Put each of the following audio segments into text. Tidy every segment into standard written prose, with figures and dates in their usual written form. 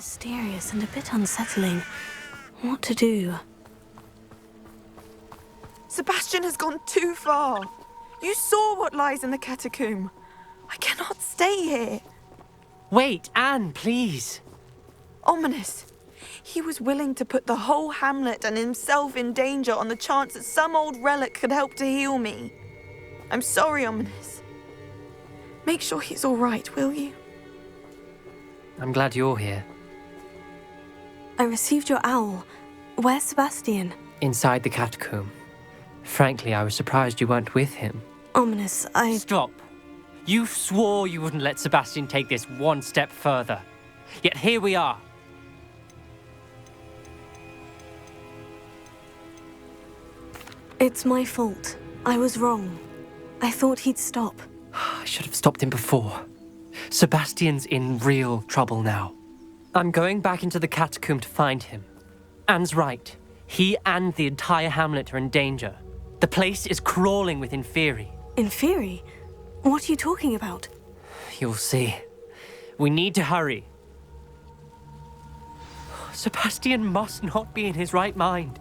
Mysterious and a bit unsettling. What to do? Sebastian has gone too far. You saw what lies in the catacomb. I cannot stay here. Wait, Anne, please. Ominous. He was willing to put the whole hamlet and himself in danger on the chance that some old relic could help to heal me. I'm sorry, Ominous. Make sure he's all right, will you? I'm glad you're here. I received your owl. Where's Sebastian? Inside the catacomb. Frankly, I was surprised you weren't with him. Ominous, Stop. You swore you wouldn't let Sebastian take this one step further. Yet here we are. It's my fault. I was wrong. I thought he'd stop. I should have stopped him before. Sebastian's in real trouble now. I'm going back into the catacomb to find him. Anne's right. He and the entire hamlet are in danger. The place is crawling with Inferi. Inferi? What are you talking about? You'll see. We need to hurry. Sebastian must not be in his right mind.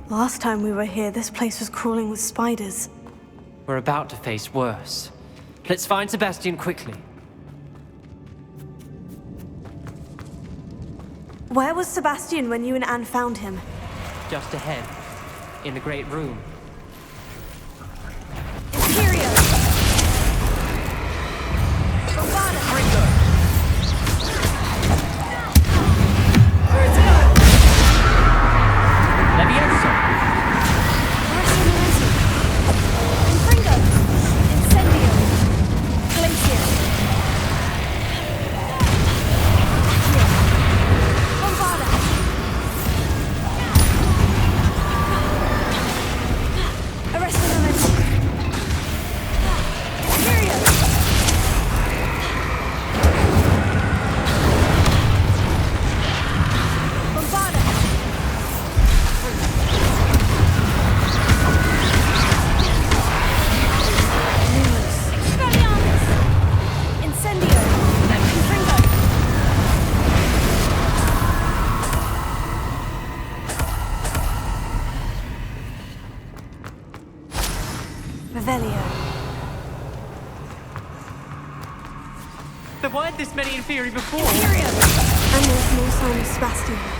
Last time we were here, this place was crawling with spiders. We're about to face worse. Let's find Sebastian quickly. Where was Sebastian when you and Anne found him? Just ahead, in the great room. Imperio! There weren't this many Inferi before. And there's no sign of Sebastian.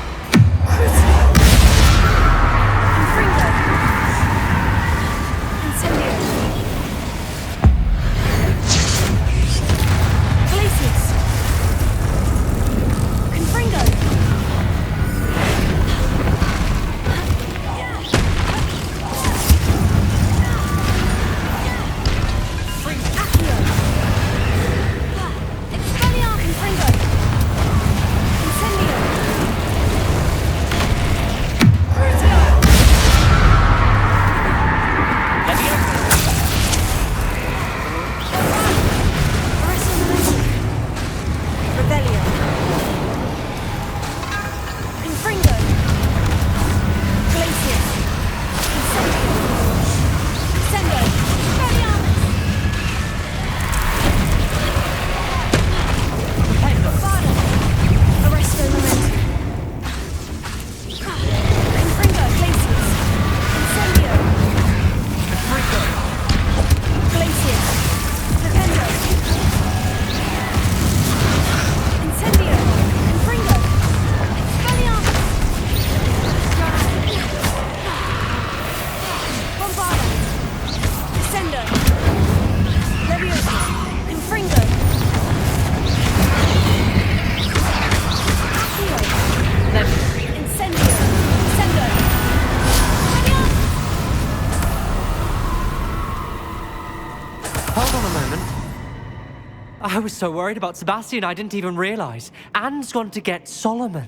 I was so worried about Sebastian I didn't even realize. Anne's gone to get Solomon.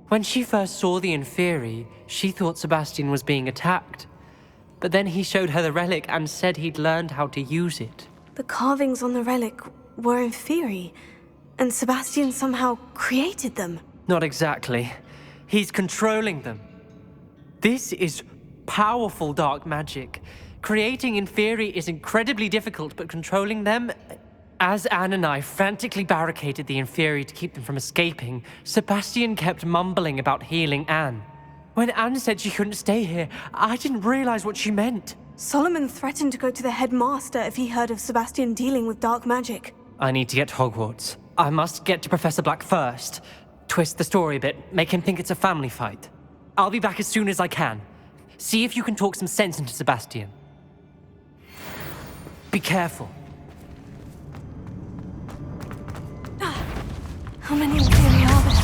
When she first saw the Inferi, she thought Sebastian was being attacked. But then he showed her the relic and said he'd learned how to use it. The carvings on the relic were Inferi, and Sebastian somehow created them. Not exactly. He's controlling them. This is powerful dark magic. Creating Inferi is incredibly difficult, but controlling them... As Anne and I frantically barricaded the Inferi to keep them from escaping, Sebastian kept mumbling about healing Anne. When Anne said she couldn't stay here, I didn't realize what she meant. Solomon threatened to go to the headmaster if he heard of Sebastian dealing with dark magic. I need to get to Hogwarts. I must get to Professor Black first. Twist the story a bit, make him think it's a family fight. I'll be back as soon as I can. See if you can talk some sense into Sebastian. Be careful. How many Inferi are there?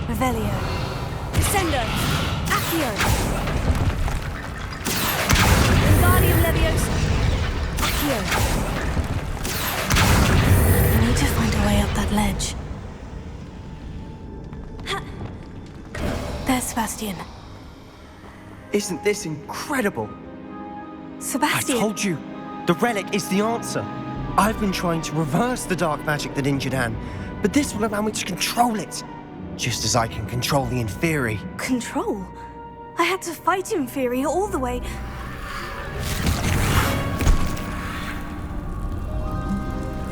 Revelio. Descendo. Accio. Wingardium Leviosa. Accio. I need to find a way up that ledge. There's Sebastian. Isn't this incredible? Sebastian! I told you, the relic is the answer. I've been trying to reverse the dark magic that injured Anne, but this will allow me to control it. Just as I can control the Inferi. Control? I had to fight Inferi all the way...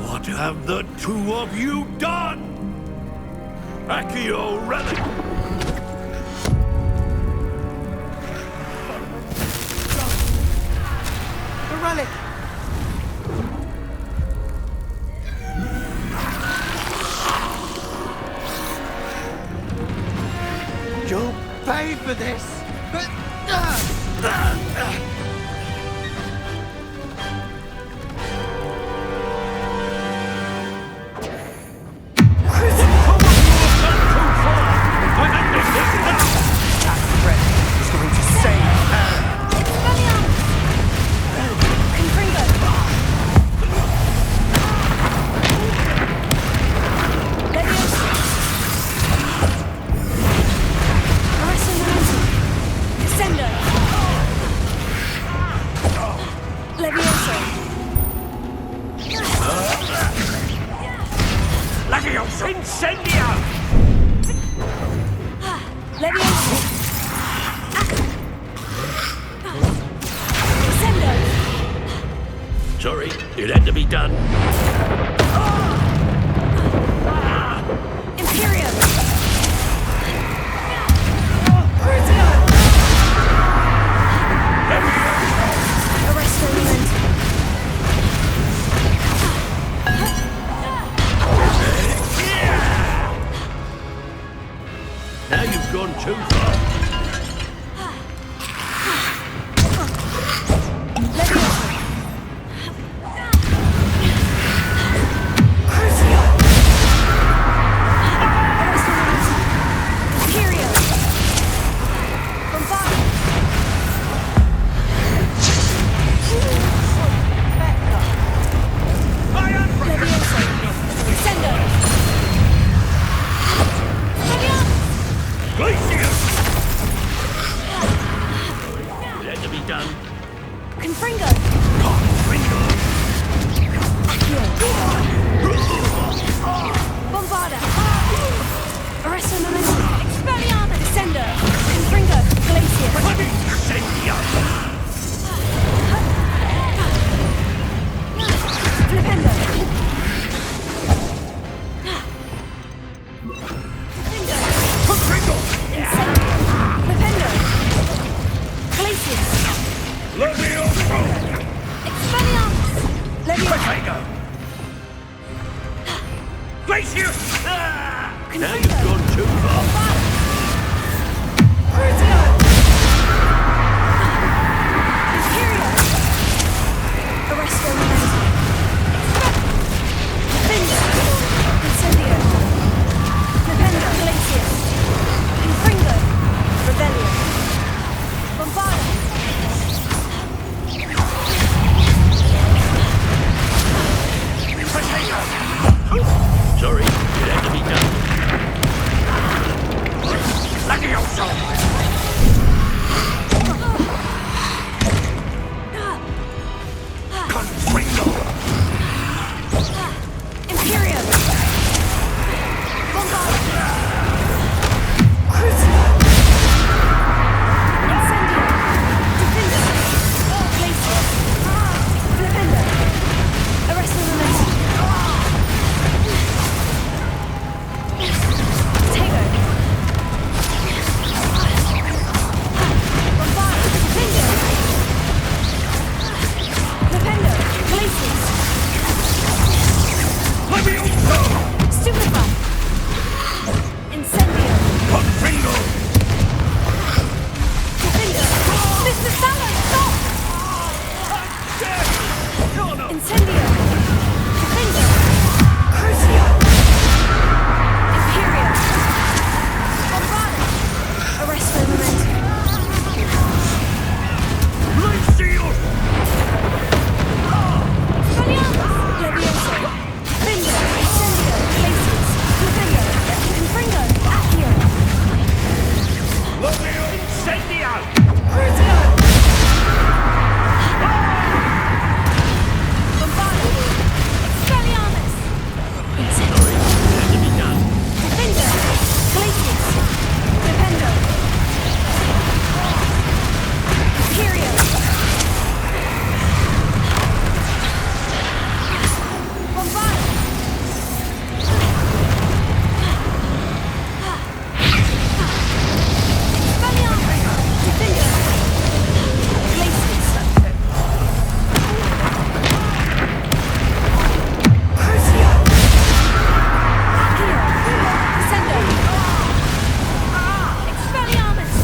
What have the two of you done? Accio relic! The relic! You'll pay for this! Sorry, it had to be done. Imperium! Arresto Momentum. Now you've gone too far. Glacier! Now you've gone too far. Crucio! Imperial! Arresto Momentum. Defender! Incendio! Defender! Glacius! Confringo! Rebellion! Bombarda! Sorry, it had to be done. Levioso! Confringo! Imperium! Bombarda! Crucio! Incendio! Defender! Glacius! Defender! Arresto Momentum! Potato! Bombarda! Defender! Defender! Glacius! Levioso! Stupefy! Incendio! Confringo! Defender! Mr. Sallow, stop! Incendio! Defender! Crucio! Imperial! Bombarda! Arresto Momentum! Light shield! Expelliarmus! Levioso! Defender! Incendio! Glacius! Defender! Confringo! Accio! Levio incendio! Crucio! Bombarda! Expelliarmus! Sorry, it had to be done. Defender! Glacius! Defender! Imperial! Bombarda! Expelliarmus! Defender! Glacius! Crucio! Accio! Descendo! Expelliarmus!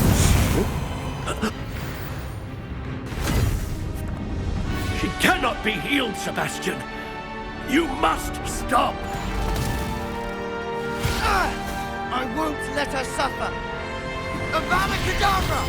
She cannot be healed, Sebastian. You must stop. I won't let her suffer! Avada Kedavra!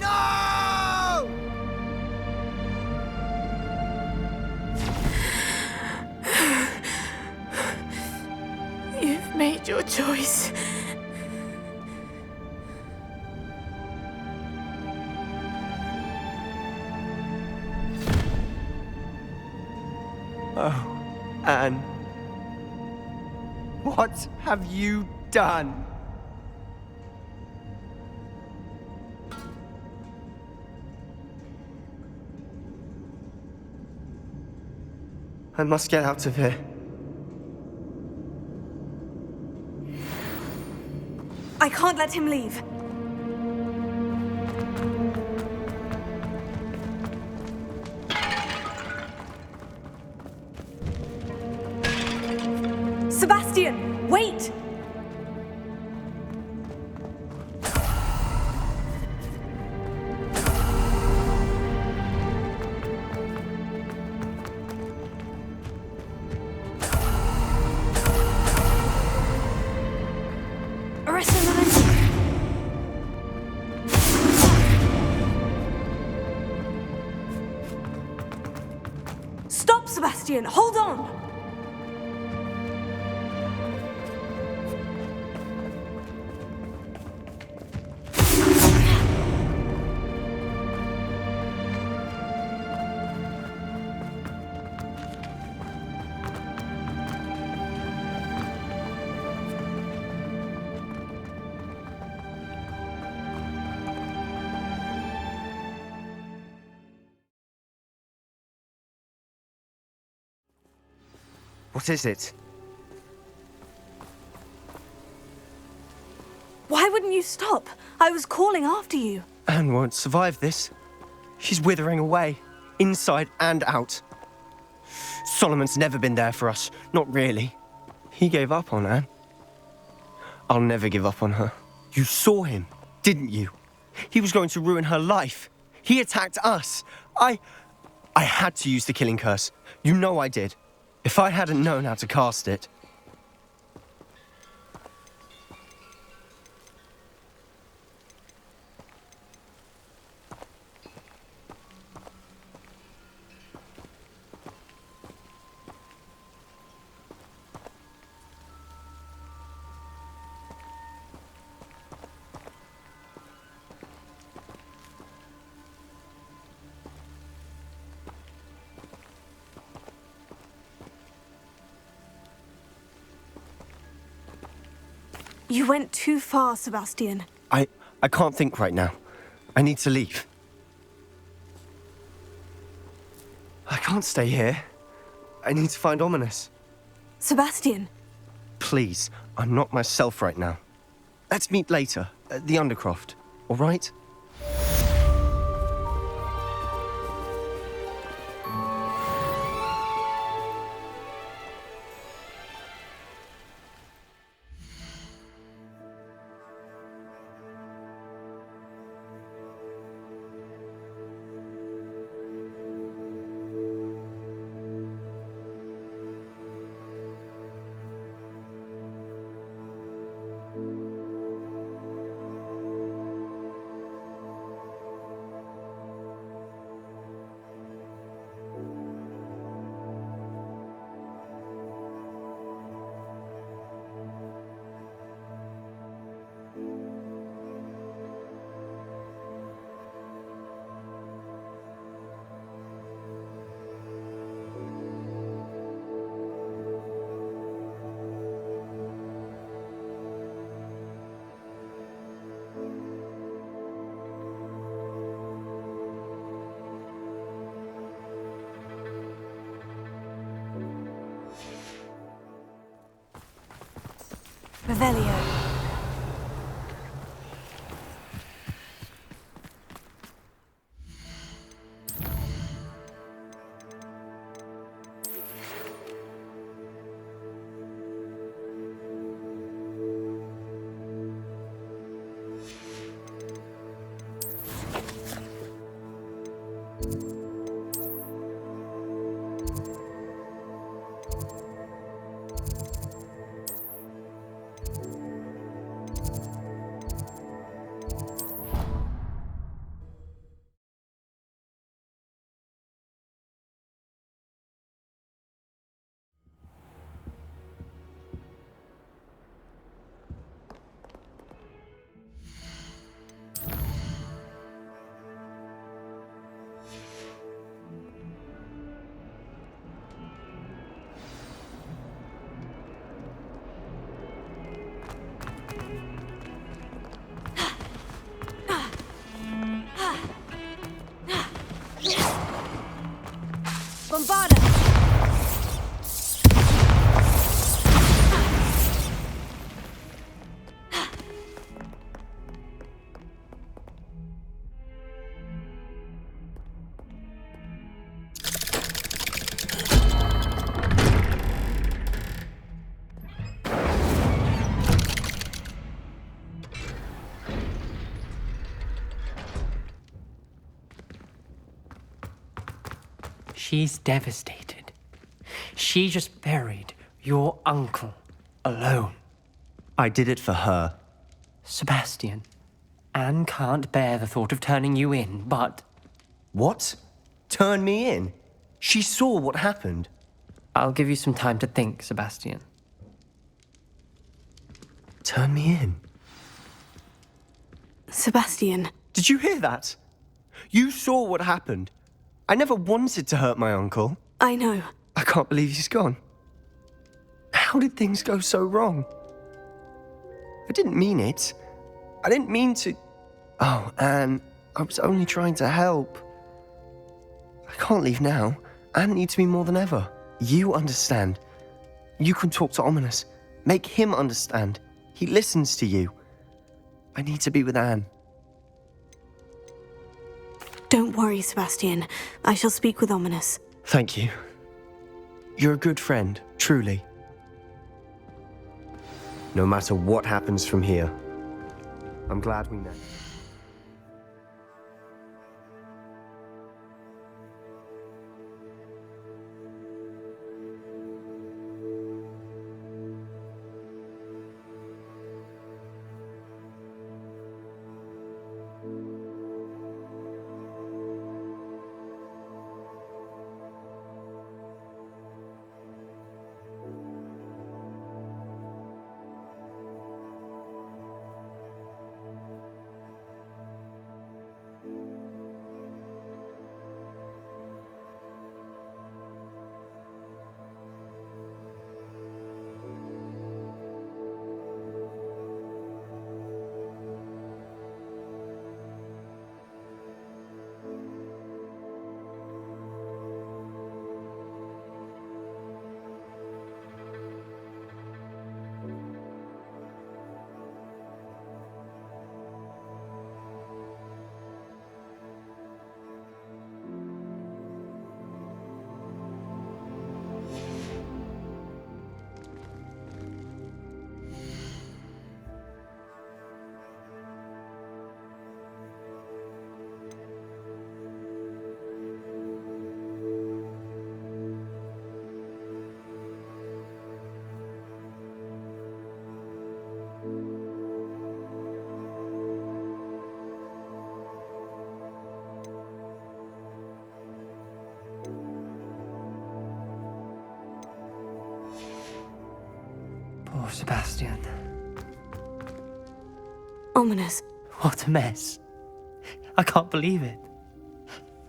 No! You've made your choice. Oh, Anne. What have you done? I must get out of here. I can't let him leave. Sebastian, wait! Arresto Momentum. Sebastian! Hold on! What is it? Why wouldn't you stop? I was calling after you. Anne won't survive this. She's withering away, inside and out. Solomon's never been there for us, not really. He gave up on Anne. I'll never give up on her. You saw him, didn't you? He was going to ruin her life. He attacked us. I had to use the killing curse. You know I did. If I hadn't known how to cast it... You went too far, Sebastian. I can't think right now. I need to leave. I can't stay here. I need to find Ominous. Sebastian! Please, I'm not myself right now. Let's meet later, at the Undercroft, all right? Revelio. Bombarda! She's devastated. She just buried your uncle alone. I did it for her. Sebastian, Anne can't bear the thought of turning you in, but... What? Turn me in? She saw what happened. I'll give you some time to think, Sebastian. Turn me in. Sebastian, Did you hear that? You saw what happened. I never wanted to hurt my uncle. I know. I can't believe he's gone. How did things go so wrong? I didn't mean it. I didn't mean to... Oh, Anne, I was only trying to help. I can't leave now. Anne needs me more than ever. You understand. You can talk to Ominous. Make him understand. He listens to you. I need to be with Anne. Don't worry, Sebastian. I shall speak with Ominous. Thank you. You're a good friend, truly. No matter what happens from here, I'm glad we met. Poor Sebastian. Ominous. What a mess. I can't believe it.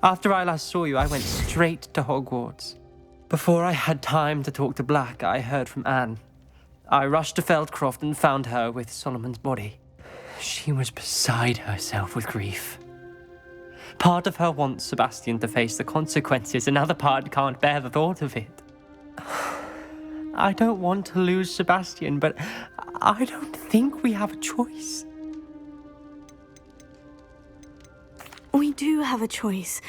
After I last saw you, I went straight to Hogwarts. Before I had time to talk to Black, I heard from Anne. I rushed to Feldcroft and found her with Solomon's body. She was beside herself with grief. Part of her wants Sebastian to face the consequences, another part can't bear the thought of it. I don't want to lose Sebastian, but I don't think we have a choice. We do have a choice.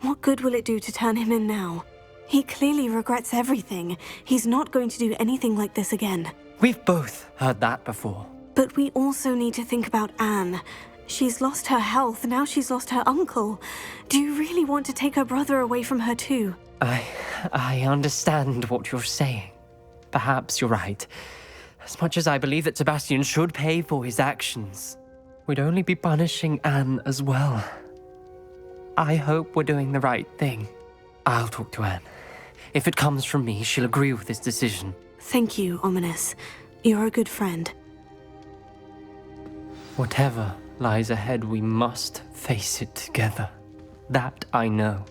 What good will it do to turn him in now? He clearly regrets everything. He's not going to do anything like this again. We've both heard that before. But we also need to think about Anne. She's lost her health, now she's lost her uncle. Do you really want to take her brother away from her too? I understand what you're saying. Perhaps you're right. As much as I believe that Sebastian should pay for his actions, we'd only be punishing Anne as well. I hope we're doing the right thing. I'll talk to Anne. If it comes from me, she'll agree with this decision. Thank you, Ominous. You're a good friend. Whatever lies ahead, we must face it together. That I know.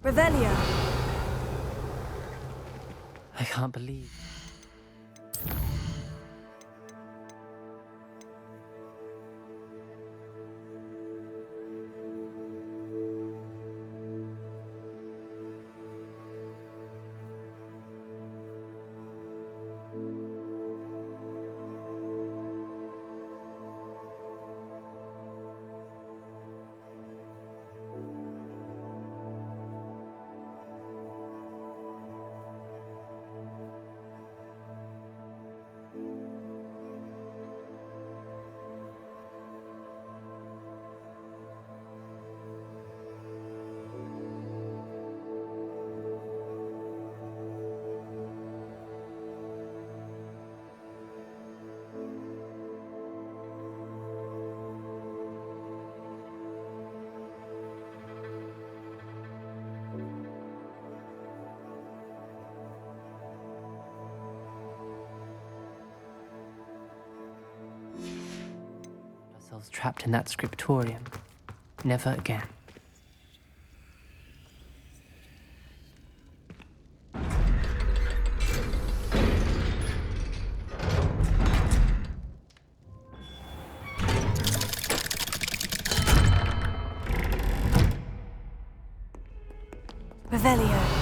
Revelio. I can't believe. Ourselves trapped in that scriptorium. Never again. Revelio.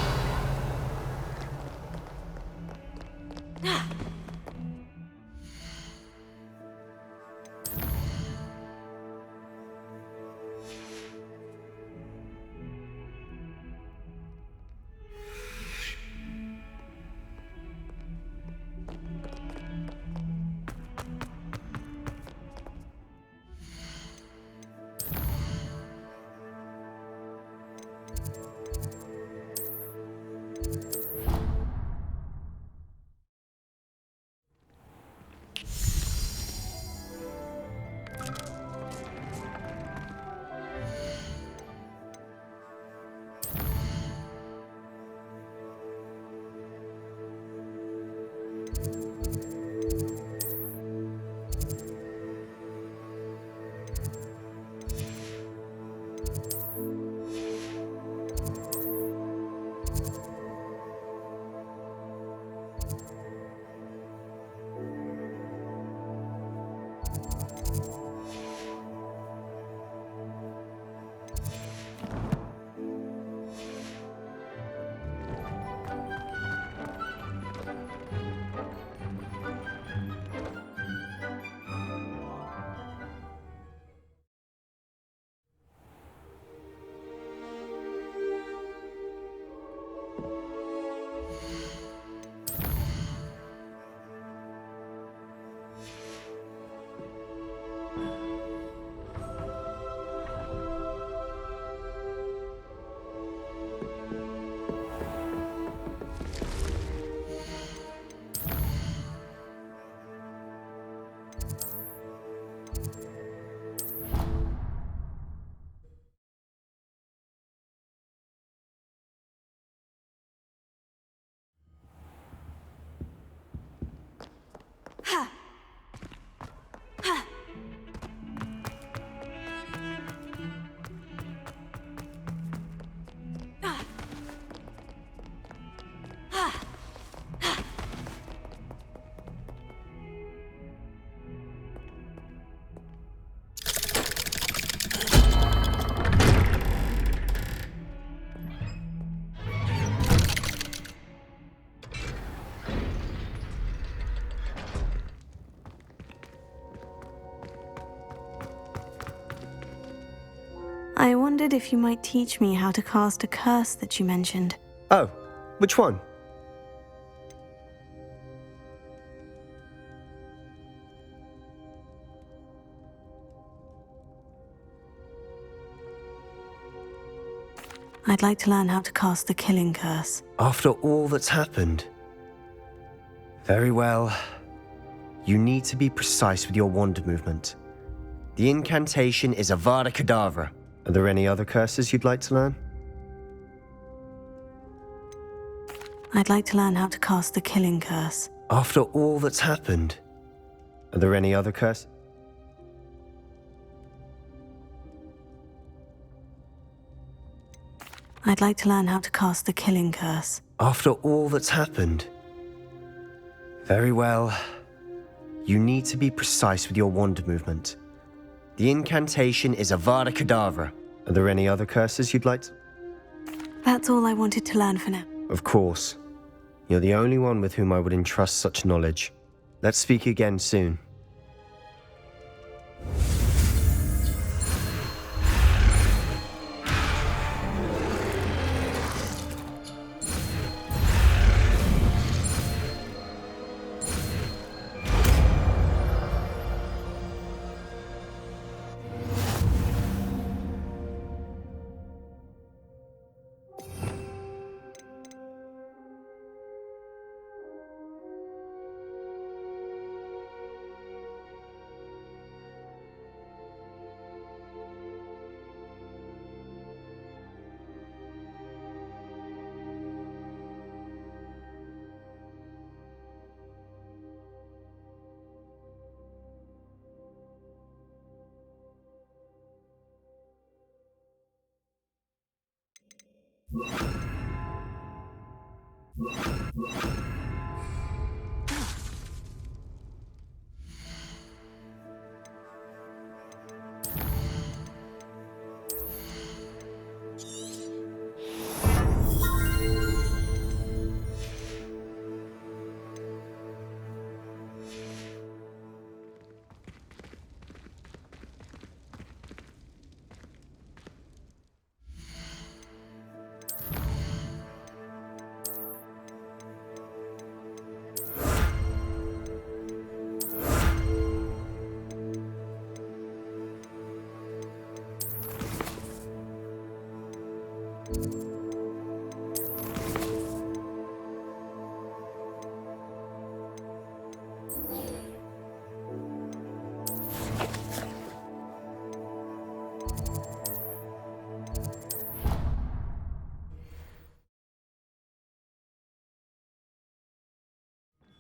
I wondered if you might teach me how to cast a curse that you mentioned. Oh, which one? I'd like to learn how to cast the killing curse. After all that's happened? Very well. You need to be precise with your wand movement. The incantation is Avada Kedavra. Are there any other curses you'd like to learn? I'd like to learn how to cast the killing curse. After all that's happened? Are there any other curses? I'd like to learn how to cast the killing curse. After all that's happened? Very well. You need to be precise with your wand movement. The incantation is Avada Kedavra. Are there any other curses you'd like to... That's all I wanted to learn for now. Of course. You're the only one with whom I would entrust such knowledge. Let's speak again soon.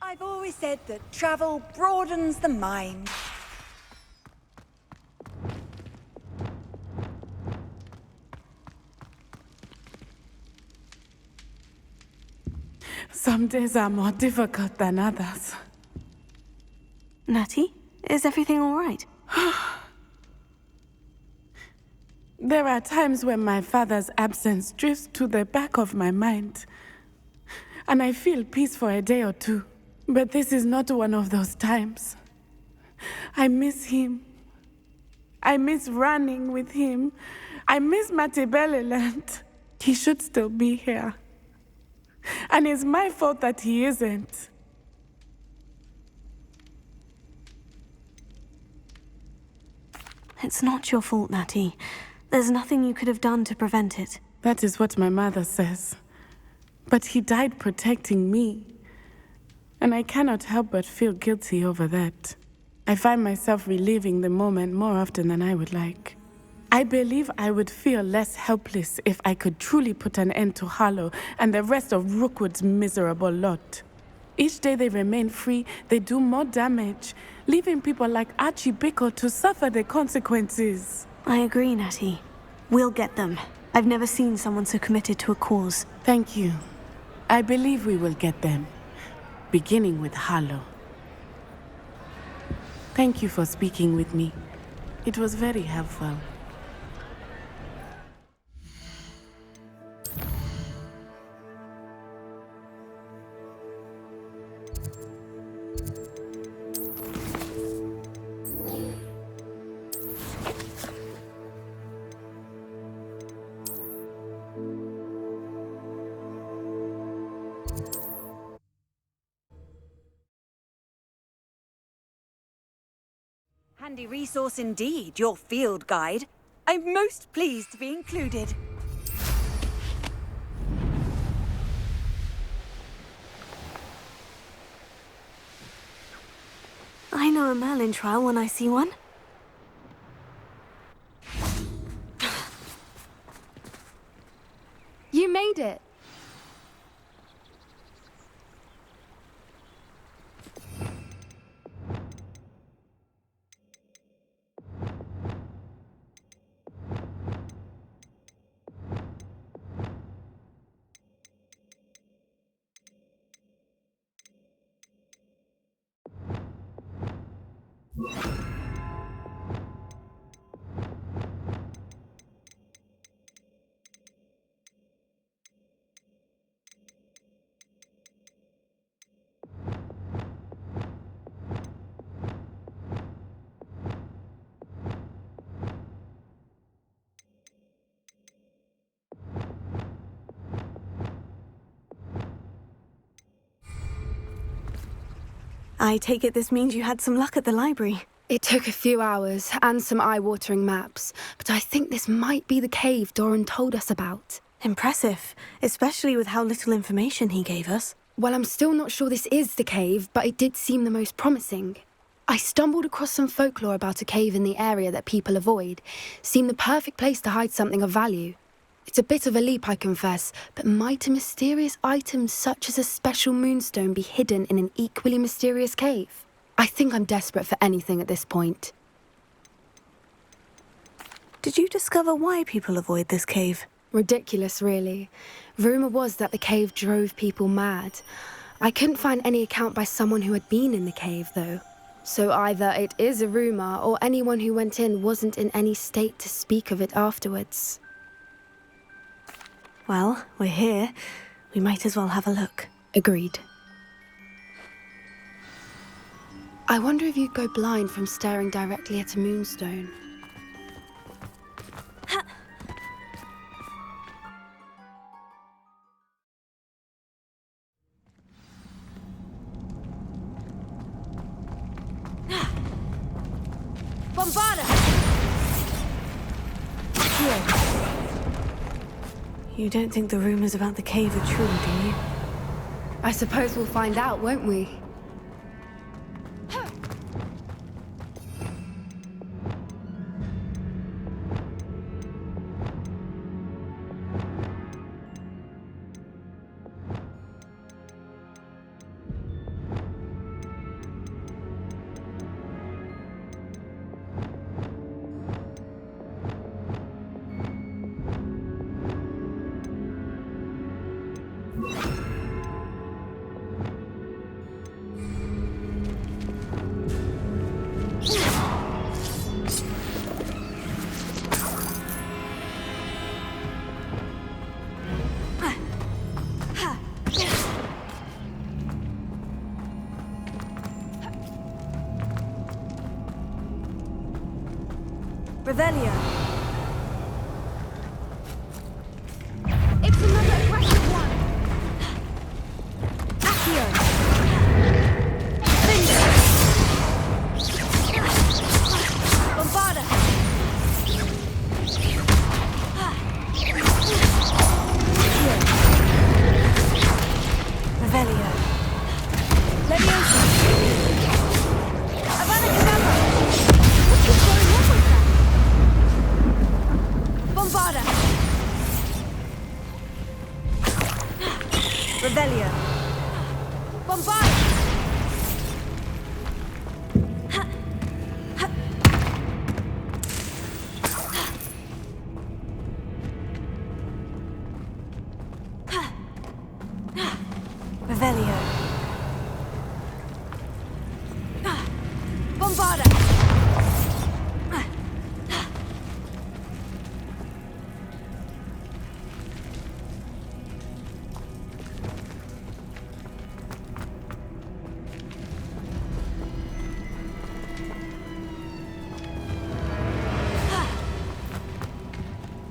I've always said that travel broadens the mind. Some days are more difficult than others. Natty, is everything all right? There are times when my father's absence drifts to the back of my mind, and I feel peace for a day or two. But this is not one of those times. I miss him. I miss running with him. I miss Matibeleland. He should still be here. And it's my fault that he isn't. It's not your fault, Natty. There's nothing you could have done to prevent it. That is what my mother says. But he died protecting me. And I cannot help but feel guilty over that. I find myself reliving the moment more often than I would like. I believe I would feel less helpless if I could truly put an end to Harlow and the rest of Rookwood's miserable lot. Each day they remain free, they do more damage, leaving people like Archie Bickle to suffer the consequences. I agree, Natty. We'll get them. I've never seen someone so committed to a cause. Thank you. I believe we will get them. Beginning with Harlow. Thank you for speaking with me. It was very helpful. Handy resource indeed, your field guide. I'm most pleased to be included. I know a Merlin trial when I see one. You made it. I take it this means you had some luck at the library. It took a few hours and some eye-watering maps, but I think this might be the cave Doran told us about. Impressive, especially with how little information he gave us. Well, I'm still not sure this is the cave, but it did seem the most promising. I stumbled across some folklore about a cave in the area that people avoid. Seemed the perfect place to hide something of value. It's a bit of a leap, I confess, but might a mysterious item such as a special moonstone be hidden in an equally mysterious cave? I think I'm desperate for anything at this point. Did you discover why people avoid this cave? Ridiculous, really. Rumour was that the cave drove people mad. I couldn't find any account by someone who had been in the cave, though. So either it is a rumour, or anyone who went in wasn't in any state to speak of it afterwards. Well, we're here. We might as well have a look. Agreed. I wonder if you'd go blind from staring directly at a moonstone. Bombarda! You don't think the rumors about the cave are true, do you? I suppose we'll find out, won't we? Revelio. It's another aggressive one! Accio. Bombarda. Revelio. Leviosa. Havana Kedavra. What is going on with that? Bombarda. Revelio. Bombarda. Revelio. Bombarda.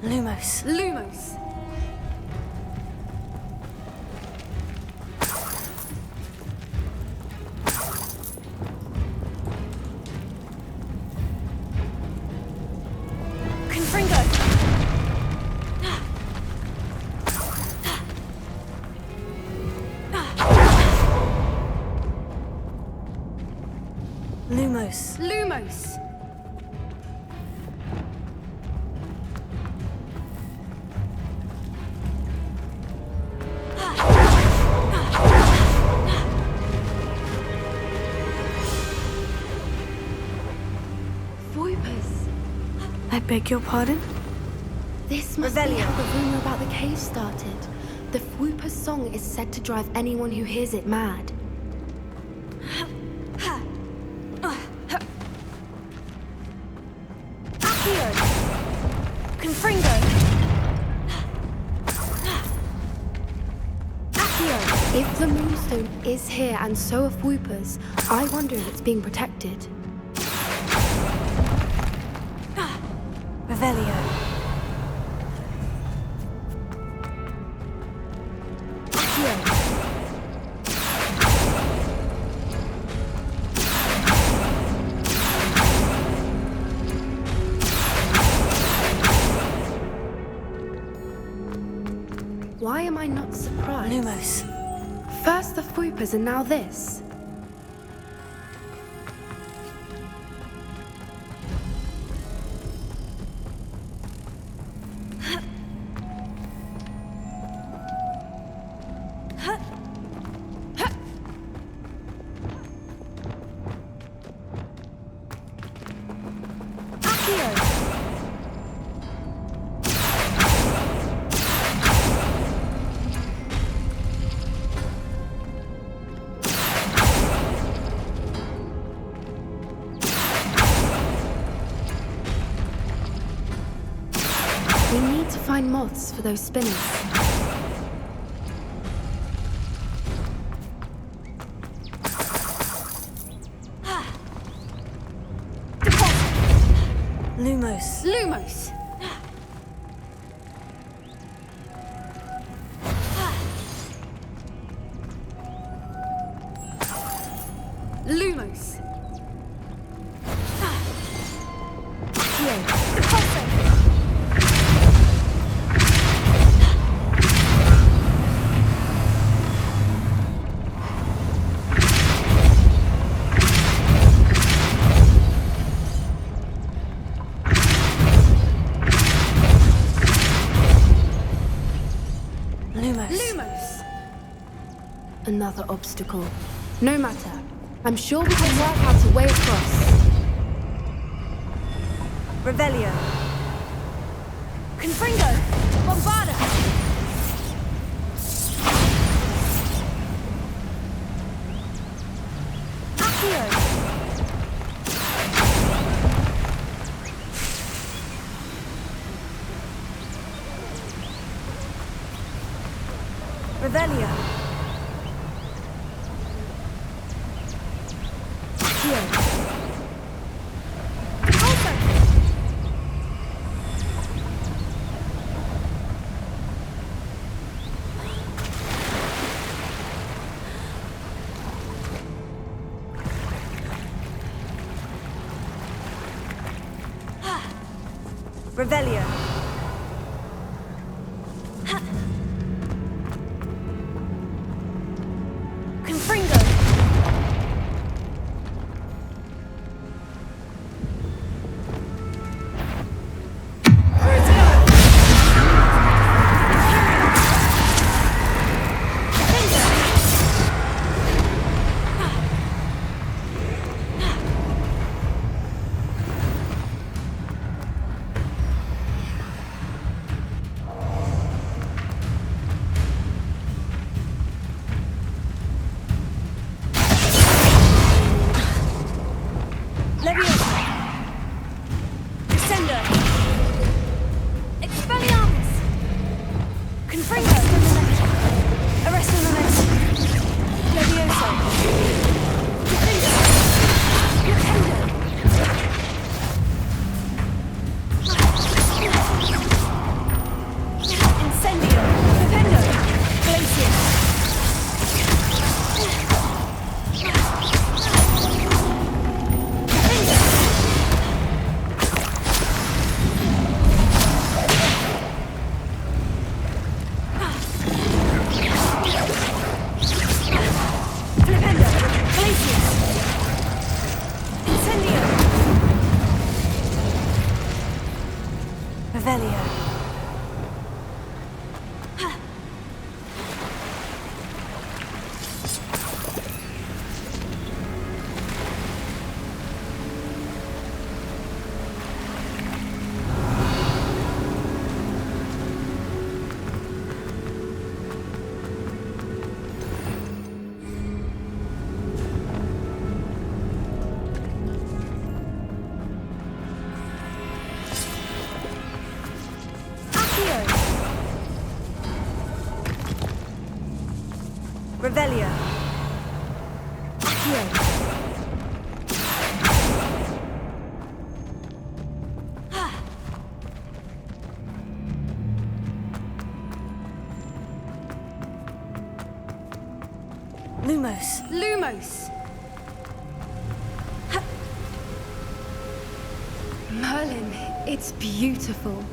Lumos. Lumos! Confringo. Lumos. Lumos! Voipers! I beg your pardon? This must be Revelio. how the rumour about the cave started. The Whooper's song is said to drive anyone who hears it mad. Accio. Confringo. Accio. If the moonstone is here and so are Whoopers, I wonder if it's being protected. Revelio. Accio. Why am I not surprised? Lumos. First the Fupas and now this. We need to find moths for those spinners. Lumos. Lumos! Lumos! Lumos! Another obstacle. No matter. I'm sure we can work out a way across. Revelio. Confringo. Bombarda. Accio. Revelio. Revelio. Confringo. Revelio. Accio. Lumos. Lumos! Merlin, it's beautiful.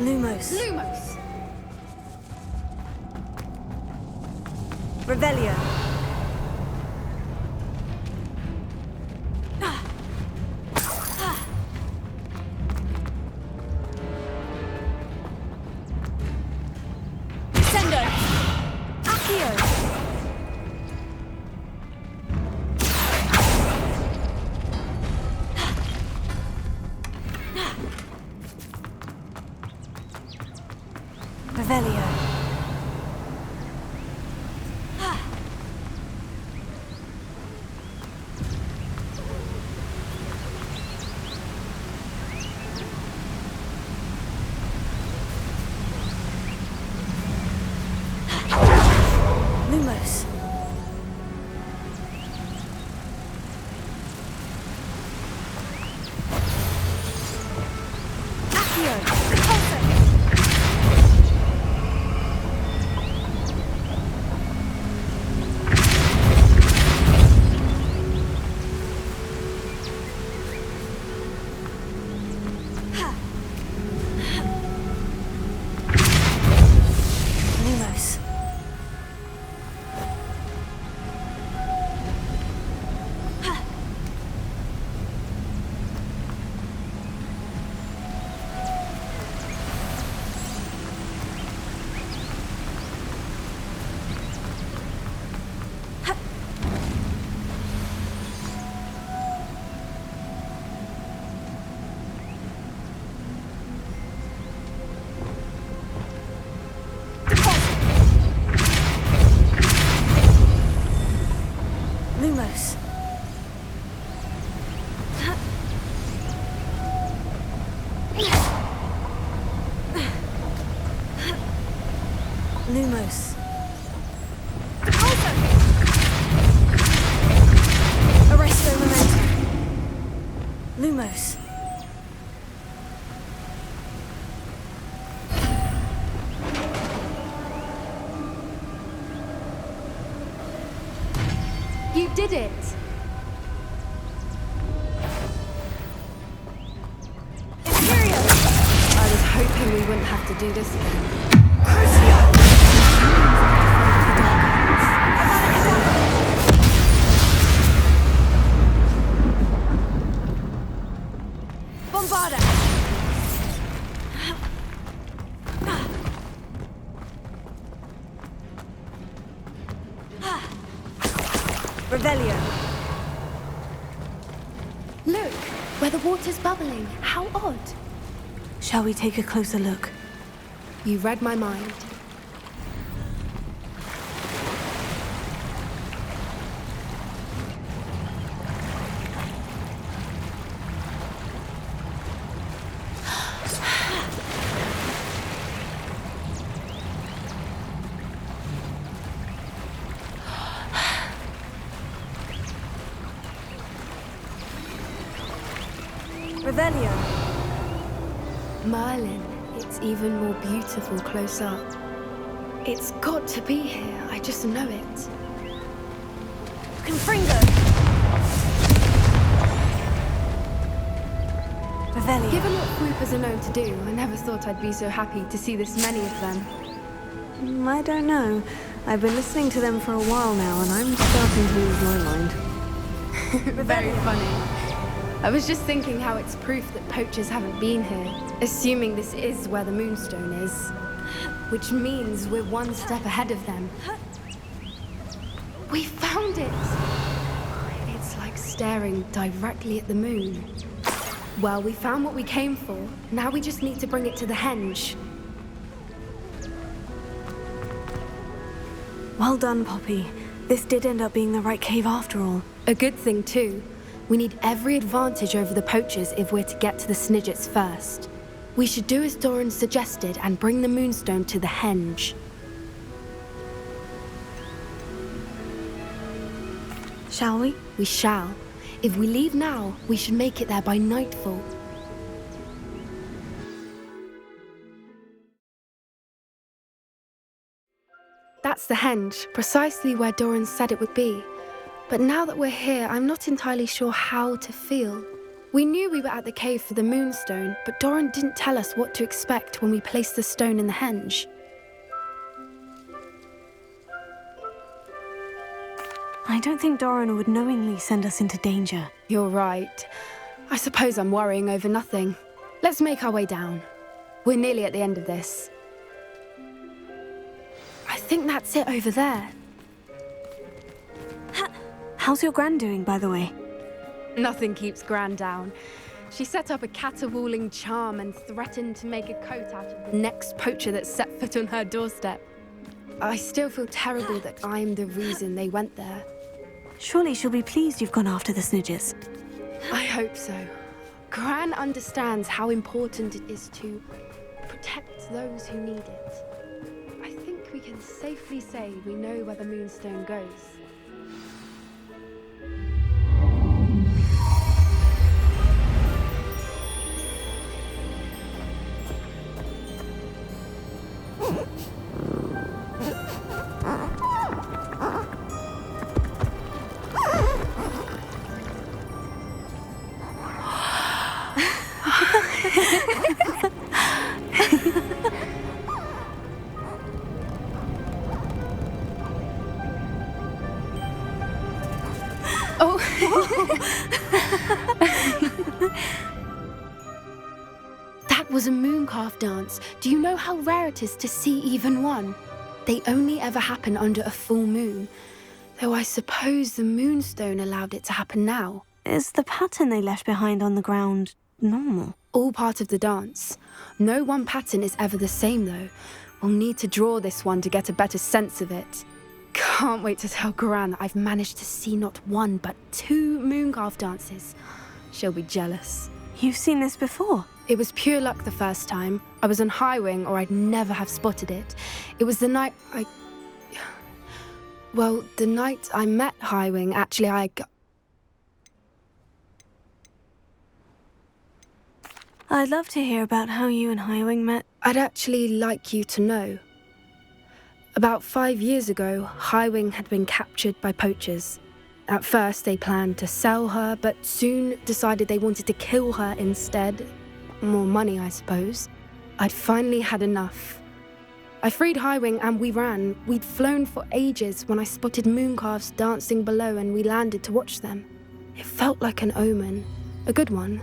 Lumos. Lumos! Revelio. Sendo. Accio. Revelio. Lumos. Accio. Repulso. Lumos. Lumos. Lumos. Arresto momentum. Lumos. You did it! Imperio. I was hoping we wouldn't have to do this again. Bombarda. Revelio. Look, where the water's bubbling. How odd. Shall we take a closer look? You read my mind. Revelio. Merlin, it's even more beautiful close up. It's got to be here, I just know it. Confringo. Revelio. Given what groupers are known to do, I never thought I'd be so happy to see this many of them. I don't know. I've been listening to them for a while now, and I'm starting to lose my mind. Very funny. I was just thinking how it's proof that poachers haven't been here, assuming this is where the Moonstone is. Which means we're one step ahead of them. We found it! It's like staring directly at the moon. Well, we found what we came for. Now we just need to bring it to the henge. Well done, Poppy. This did end up being the right cave after all. A good thing, too. We need every advantage over the poachers if we're to get to the Snidgets first. We should do as Doran suggested and bring the Moonstone to the henge. Shall we? We shall. If we leave now, we should make it there by nightfall. That's the henge, precisely where Doran said it would be. But now that we're here, I'm not entirely sure how to feel. We knew we were at the cave for the moonstone, but Doran didn't tell us what to expect when we placed the stone in the henge. I don't think Doran would knowingly send us into danger. You're right. I suppose I'm worrying over nothing. Let's make our way down. We're nearly at the end of this. I think that's it over there. How's your gran doing, by the way? Nothing keeps Gran down. She set up a caterwauling charm and threatened to make a coat out of the next poacher that set foot on her doorstep. I still feel terrible that I'm the reason they went there. Surely she'll be pleased you've gone after the Snidges. I hope so. Gran understands how important it is to protect those who need it. I think we can safely say we know where the moonstone goes. That was a mooncalf dance. Do you know how rare it is to see even one? They only ever happen under a full moon. Though I suppose the moonstone allowed it to happen now. Is the pattern they left behind on the ground normal? All part of the dance. No one pattern is ever the same, though. We'll need to draw this one to get a better sense of it. Can't wait to tell Gran that I've managed to see not one, but 2 mooncalf dances. She'll be jealous. You've seen this before? It was pure luck the first time. I was on Highwing, or I'd never have spotted it. It was the night Well, the night I met Highwing, actually, I'd love to hear about how you and Highwing met. I'd actually like you to know. About 5 years ago, Highwing had been captured by poachers. At first, they planned to sell her, but soon decided they wanted to kill her instead. More money, I suppose. I'd finally had enough. I freed Highwing and we ran. We'd flown for ages when I spotted mooncalves dancing below and we landed to watch them. It felt like an omen. A good one.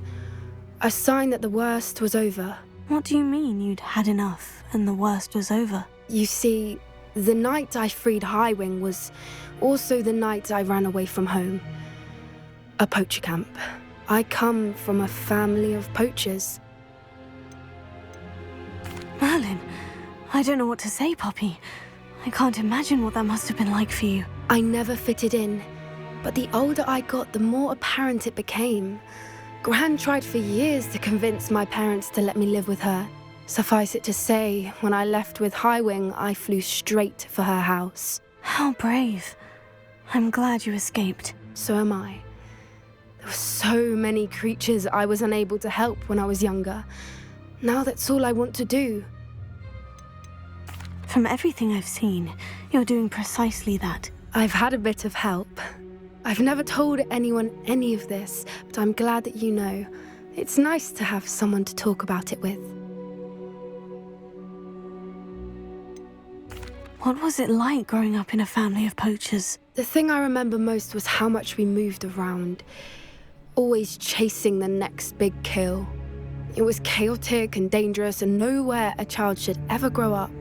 A sign that the worst was over. What do you mean you'd had enough and the worst was over? You see, the night I freed Highwing was also the night I ran away from home. A poacher camp. I come from a family of poachers. Merlin, I don't know what to say, Poppy. I can't imagine what that must have been like for you. I never fitted in, but the older I got, the more apparent it became. Gran tried for years to convince my parents to let me live with her. Suffice it to say, when I left with Highwing, I flew straight for her house. How brave. I'm glad you escaped. So am I. There were so many creatures I was unable to help when I was younger. Now that's all I want to do. From everything I've seen, you're doing precisely that. I've had a bit of help. I've never told anyone any of this, but I'm glad that you know. It's nice to have someone to talk about it with. What was it like growing up in a family of poachers? The thing I remember most was how much we moved around, always chasing the next big kill. It was chaotic and dangerous and nowhere a child should ever grow up.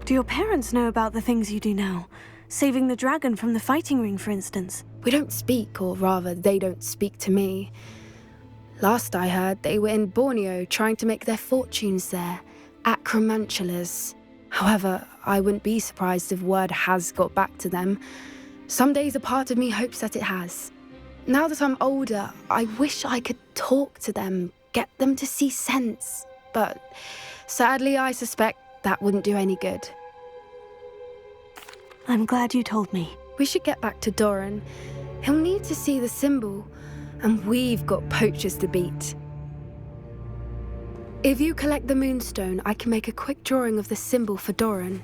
Do your parents know about the things you do now? Saving the dragon from the fighting ring, for instance. We don't speak, or rather, they don't speak to me. Last I heard, they were in Borneo trying to make their fortunes there. Acromantulas. However, I wouldn't be surprised if word has got back to them. Some days a part of me hopes that it has. Now that I'm older, I wish I could talk to them, get them to see sense. But sadly, I suspect that wouldn't do any good. I'm glad you told me. We should get back to Doran. He'll need to see the symbol, and we've got poachers to beat. If you collect the moonstone, I can make a quick drawing of the symbol for Doran.